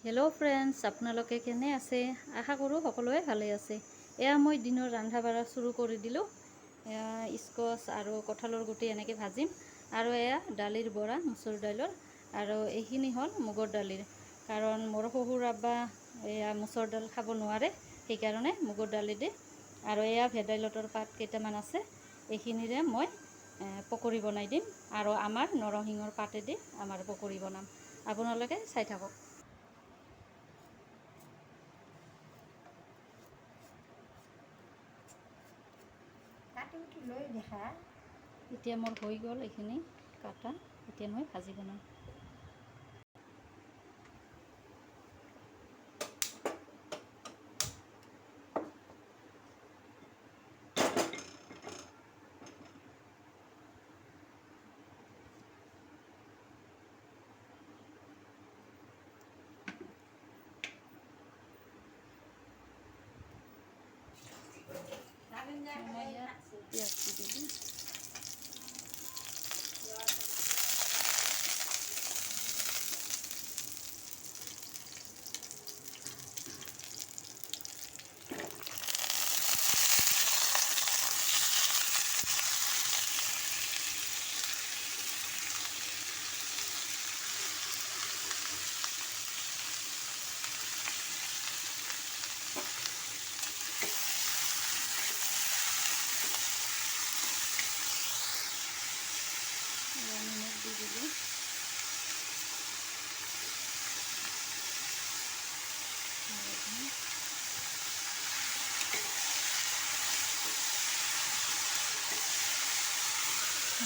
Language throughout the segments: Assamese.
হেল্ল' ফ্ৰেণ্ডছ, আপোনালোকে কেনে আছে? আশা কৰোঁ সকলোৱে ভালে আছে। এয়া মই দিনৰ ৰন্ধা বঢ়া চুৰু কৰি দিলোঁ। এয়া স্কচ আৰু কঁঠালৰ গুটি এনেকৈ ভাজিম। আৰু এয়া দালিৰ বৰা, মচুৰ দাইলৰ। আৰু এইখিনি হ'ল মুগৰ দালিৰ, কাৰণ মোৰ শহুৰ আব্বা এয়া মচুৰ দাইল খাব নোৱাৰে, সেইকাৰণে মুগৰ দালি দি। আৰু এয়া ভেদাইলতাৰ পাত কেইটামান আছে, এইখিনিৰে মই পকৰি বনাই দিম। আৰু আমাৰ নৰসিংহৰ পাতেদি আমাৰ পকৰি বনাম। আপোনালোকে চাই থাকক। এতিয়া মোৰ হৈ গ'ল এইখিনি কাটা, এতিয়া মই ভাজি বনাম। মই ইয়াত পিঁয়াজ দি দিলোঁ। নিমখ দি দিলোঁ।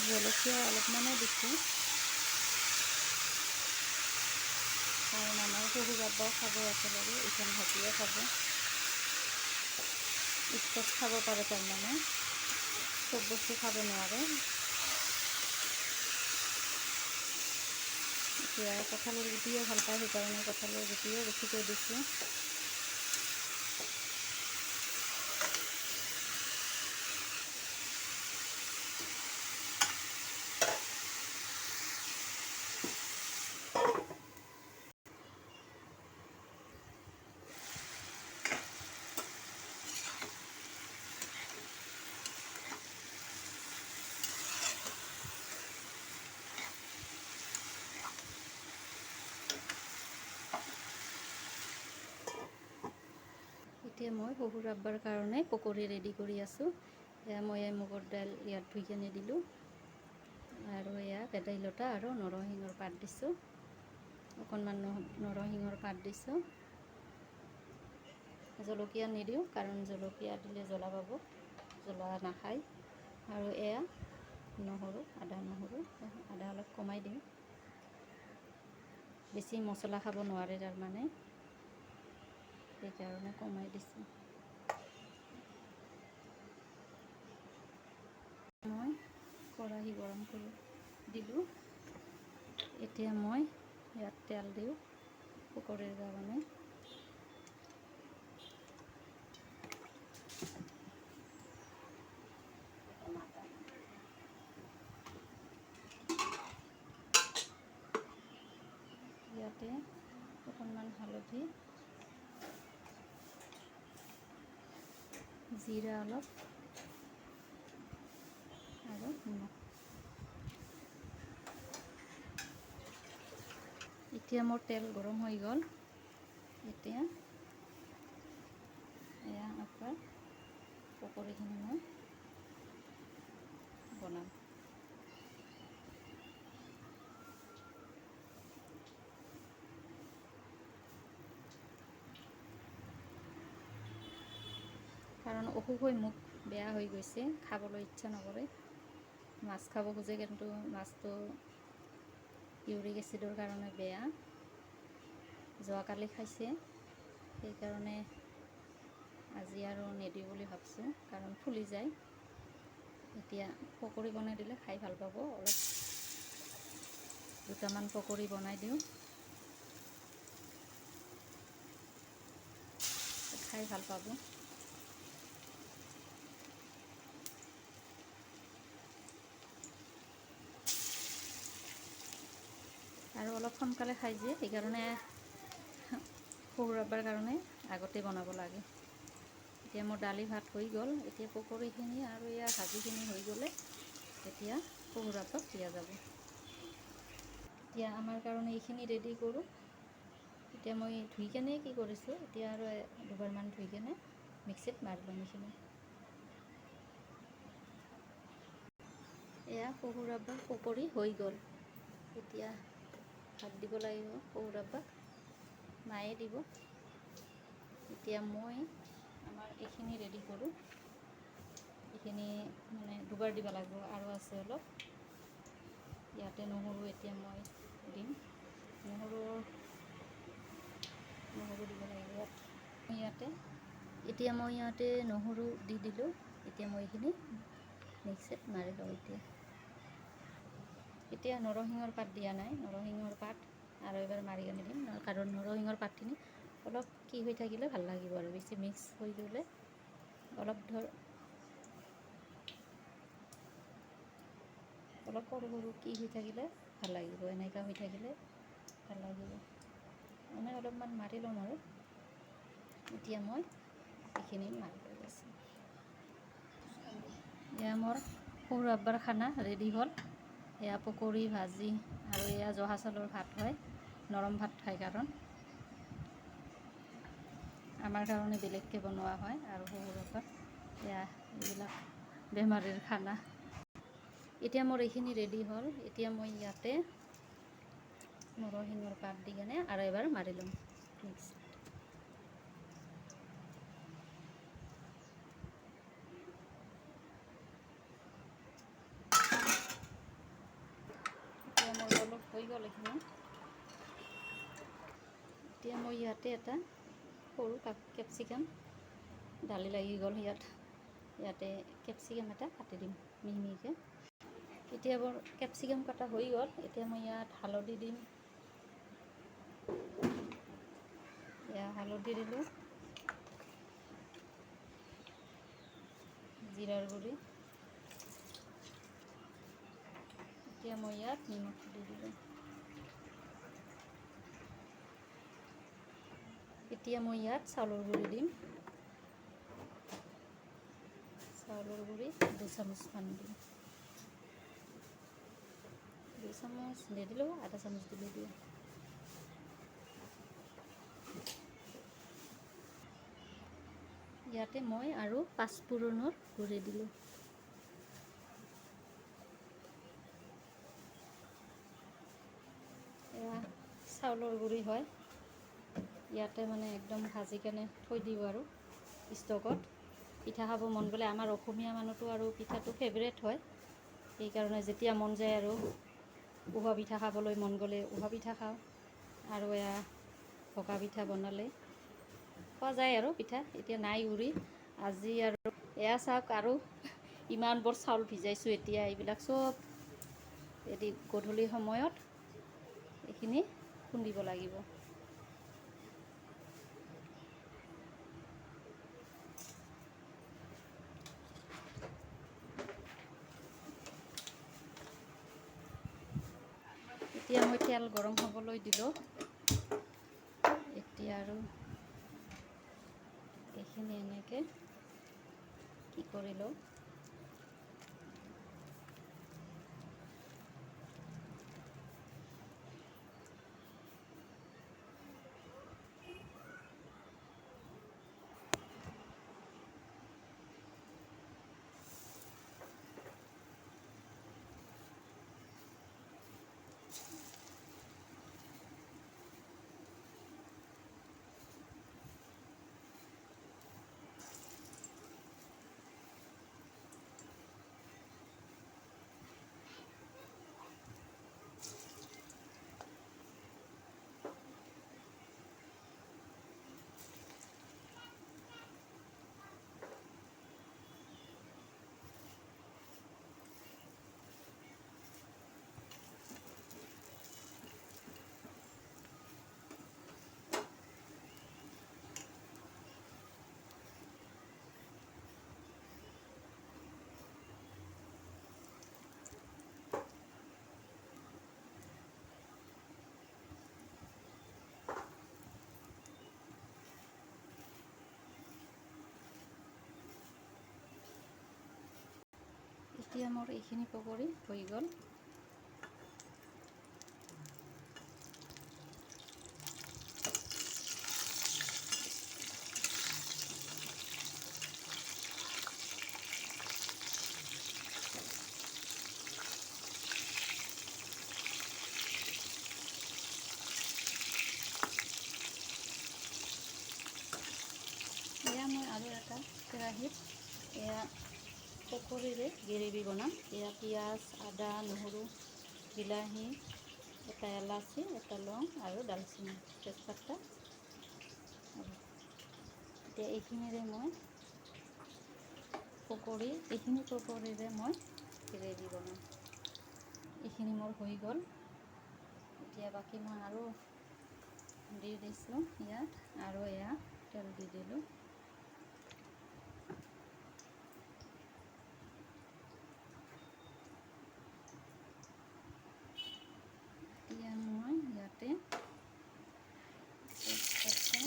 জলকীয়া অলপমানে দিছোঁ, কাৰণ আমাৰ শহুৰ আব্বাও খাব একেলগে, এইখন ভাজিও খাব, স্কচ খাব পাৰে, তাৰমানে চব বস্তু খাব নোৱাৰে। এতিয়া কঁঠালৰ গুটিও ভাল পায়, সেইকাৰণে কঁঠালৰ গুটিও বেছিকৈ দিছোঁ। এতিয়া মই শহুৰ আব্বাৰ কাৰণে পকৰি ৰেডি কৰি আছোঁ। এয়া মই মুগৰ দাইল ইয়াত ধুই কেনে দিলোঁ, আৰু এয়া ভেদাইলতা আৰু নৰসিংহৰ পাত দিছোঁ, অকণমান নৰসিংহৰ পাত দিছোঁ। জলকীয়া নিদিওঁ, কাৰণ জলকীয়া দিলে জ্বলা পাব, জ্বলা নাখায়। আৰু এয়া নহৰু, আদা অলপ কমাই দিওঁ, বেছি মছলা খাব নোৱাৰে তাৰমানে, সেইকাৰণে কমাই দিছোঁ। মই কেৰাহী গৰম কৰি দিলোঁ। এতিয়া মই ইয়াত তেল দিওঁ পকৰীৰ কাৰণে। ইয়াতে অকণমান হালধি, জিৰা অলপ আৰু নিমখ। এতিয়া মোৰ তেল গৰম হৈ গ'ল। এতিয়া এয়া আপোনাৰ পকৰীখিনি মই বনাম। কাৰণ অসুখ হৈ মুখ বেয়া হৈ গৈছে, খাবলৈ ইচ্ছা নকৰে। মাছ খাব খোজে, কিন্তু মাছটো ইউৰিক এচিডৰ কাৰণে বেয়া। যোৱাকালি খাইছে, সেইকাৰণে আজি আৰু নিদিওঁ বুলি ভাবছোঁ, কাৰণ ফুলি যায়। এতিয়া পকৰি বনাই দিলে খাই ভাল পাব। অলপ দুটামান পকৰি বনাই দিওঁ, খাই ভাল পাব। আৰু অলপ সোনকালে খাই যে, সেইকাৰণে শহুৰ আব্বাৰ কাৰণে আগতে বনাব লাগে। এতিয়া মোৰ দালি ভাত হৈ গ'ল। এতিয়া পকৰীখিনি আৰু ইয়াৰ ভাজিখিনি হৈ গ'লে এতিয়া শহুৰ আব্বাক দিয়া যাব। এতিয়া আমাৰ কাৰণে এইখিনি ৰেডি কৰোঁ। এতিয়া মই ধুই কেনে কি কৰিছোঁ, এতিয়া আৰু দুবাৰমান ধুই কেনে মিক্সিত মাৰি ল'ম এইখিনি। এয়া শহুৰ আব্বাৰ পকৰী হৈ গ'ল। এতিয়া ভাত দিব লাগিব শহুৰ আব্বাক, মায়ে দিব। এতিয়া মই আমাৰ এইখিনি ৰেডি কৰোঁ। এইখিনি মানে দুবাৰ দিব লাগিব আৰু আছে অলপ। ইয়াতে নহৰু এতিয়া মই দিম। নহৰু দিব লাগিব এতিয়া মই ইয়াতে নহৰু দি দিলোঁ। এতিয়া মই এইখিনি মিক্সিত মাৰি লওঁ। এতিয়া নৰসিংহৰ পাত দিয়া নাই, নৰসিংহৰ পাত আৰু এবাৰ মাৰি আনি দিম, কাৰণ নৰসিংহৰ পাতখিনি অলপ কি হৈ থাকিলে ভাল লাগিব আৰু বেছি মিক্স হৈ গ'লে অলপ সৰু সৰু কি হৈ থাকিলে ভাল লাগিব, এনেকুৱা হৈ থাকিলে ভাল লাগিব। মানে অলপমান মাৰি ল'ম আৰু এতিয়া মই এইখিনি মাৰি লৈ আছোঁ। এয়া মোৰ শহুৰ আব্বাৰ খানা ৰেডি হ'ল। এয়া পকৰী ভাজি আৰু এয়া জহা চাউলৰ ভাত হয়, নৰম ভাত খায় কাৰণ আমাৰ কাৰণে বেলেগকৈ বনোৱা হয়। আৰু শহুৰ আব্বাৰ এয়া এইবিলাক বেমাৰীৰ খানা। এতিয়া মোৰ এইখিনি ৰেডি হ'ল। এতিয়া মই ইয়াতে নৰসিংহৰ পাত দি কেনে আৰু এবাৰ মাৰি ল'ম মিক্সিত। এতিয়া মোৰ অলপ হৈ গ'ল এইখিনি। এতিয়া মই ইয়াতে এটা সৰু কেপচিকাম, দালি লাগি গ'ল ইয়াতে কেপচিকাম এটা কাটি দিম মিহি মিহিকৈ। এতিয়া মোৰ কেপচিকাম কটা হৈ গ'ল। এতিয়া মই ইয়াত হালধি দিম। হালধি দিলোঁ, জিৰাৰ গুড়ি, এতিয়া মই ইয়াত নিমখ দি দিলোঁ। এতিয়া মই ইয়াত চাউলৰ গুড়ি দিম। চাউলৰ গুড়ি 2 চামুচমান দিম। 2 চামুচ নিদিলেও আধা চামুচ দিলে দিয়ে। ইয়াতে মই আৰু পাঁচফোৰণৰ গুড়ি দিলোঁ। এয়া চাউলৰ গুড়ি হয়। ইয়াতে মানে একদম ভাজি কেনে থৈ দিওঁ আৰু ষ্টকত। পিঠা খাব মন গ'লে, আমাৰ অসমীয়া মানুহটো আৰু পিঠাটো ফেভৰেট হয়। সেইকাৰণে যেতিয়া মন যায় আৰু উহা পিঠা খাবলৈ মন গ'লে উহা পিঠা খাওঁ, আৰু এয়া ভকা পিঠা বনালে খোৱা যায় আৰু পিঠা। এতিয়া নাই গুড়ি আজি আৰু এয়া চাওক, আৰু ইমানবোৰ চাউল ভিজাইছোঁ। এতিয়া এইবিলাক চব গধূলি সময়ত এইখিনি খুন্দিব লাগিব। এতিয়া মই তেল গৰম হ'বলৈ দিলোঁ। এতিয়া আৰু এইখিনি এনেকৈ কি কৰি লওঁ। এতিয়া মোৰ এইখিনি পকৰি হৈ গ'ল। এয়া মই আৰু এটা কেৰাহীত এয়া পকৰিৰে গ্ৰেভি বনাম। এয়া পিঁয়াজ, আদা, নহৰু, বিলাহী, এটা এলাচি, এটা লং আৰু ডালচেনি, তেজপাতা। এতিয়া এইখিনিৰে মই এইখিনি পকৰিৰে মই গ্ৰেভি বনাম। এইখিনি মোৰ হৈ গ'ল। এতিয়া বাকী মই আৰু দি দিছোঁ ইয়াত, আৰু এয়া তেল দি দিলোঁ। এতিয়া মই ইয়াতে তেজপাতা,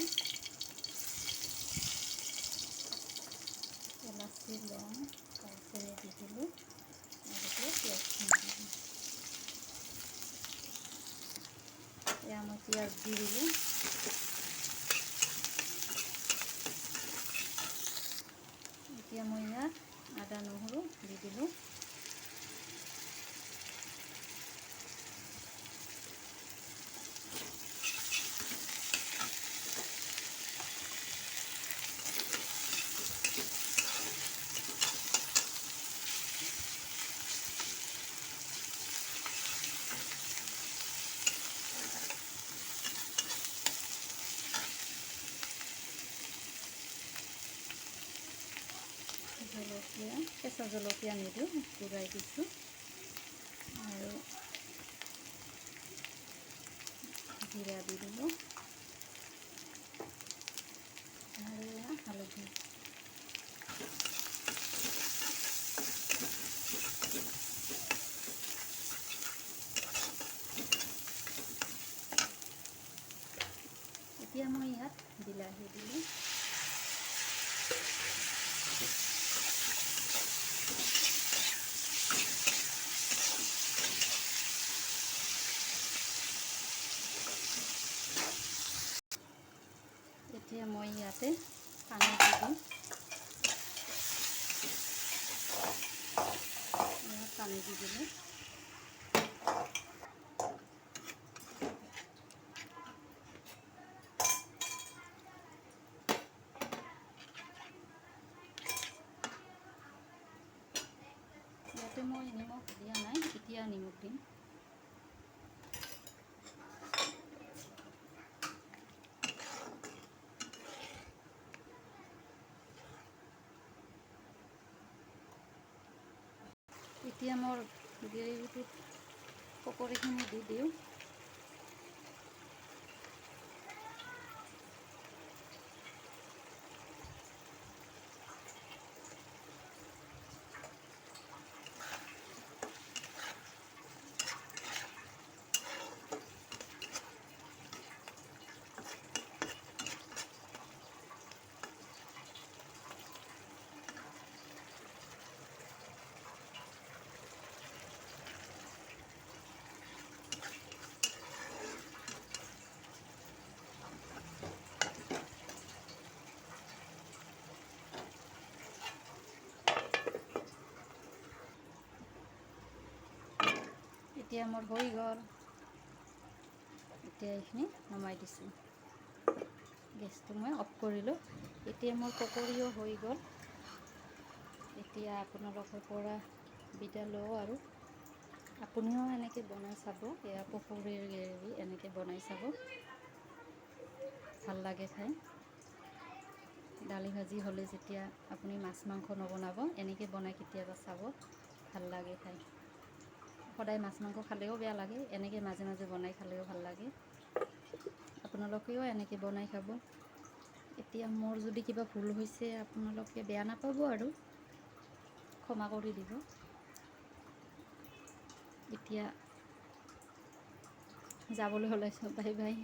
এলাচি, লং, ডালচেনি দি দিলোঁ, আৰু পিঁয়াজখিনি দি দিলোঁ। এয়া মই পিঁয়াজ দি দিলোঁ। এতিয়া মই ইয়াত আদা, নহৰু দি দিলোঁ। জলকীয়া, কেঁচা জলকীয়া নিদিওঁ, গুড়াই দিছোঁ। আৰু জিৰা দি দিলোঁ, আৰু হালধি। এতিয়া মই ইয়াত বিলাহী দিলোঁ। এতিয়া মই ইয়াতে পানী দি দিম। ইয়াত পানী দি দিলোঁ। ইয়াতে মই নিমখ দিয়া নাই, এতিয়া নিমখ দিম। এতিয়া মোৰ গ্ৰেভিটোত পকৰিখিনি দি দিওঁ। এতিয়া মোৰ হৈ গ'ল। এতিয়া এইখিনি নমাই দিছোঁ। গেছটো মই অফ কৰিলোঁ। এতিয়া মোৰ পকৰিও হৈ গ'ল। এতিয়া আপোনালোকৰ পৰা বিদায় লওঁ, আৰু আপুনিও এনেকৈ বনাই চাব। এয়া পকৰিৰ গ্ৰেভি এনেকৈ বনাই চাব, ভাল লাগে খাই। দালি ভাজি হ'লে যেতিয়া আপুনি মাছ মাংস নবনাব, এনেকৈ বনাই কেতিয়াবা চাব, ভাল লাগে খাই। সদায় মাছ মাংস খালেও বেয়া লাগে, এনেকৈ মাজে মাজে বনাই খালেও ভাল লাগে। আপোনালোকেও এনেকৈ বনাই খাব। এতিয়া মোৰ যদি কিবা ভুল হৈছে আপোনালোকে বেয়া নাপাব, আৰু ক্ষমা কৰি দিব। এতিয়া যাবলৈ ওলাইছোঁ, বাই বাই।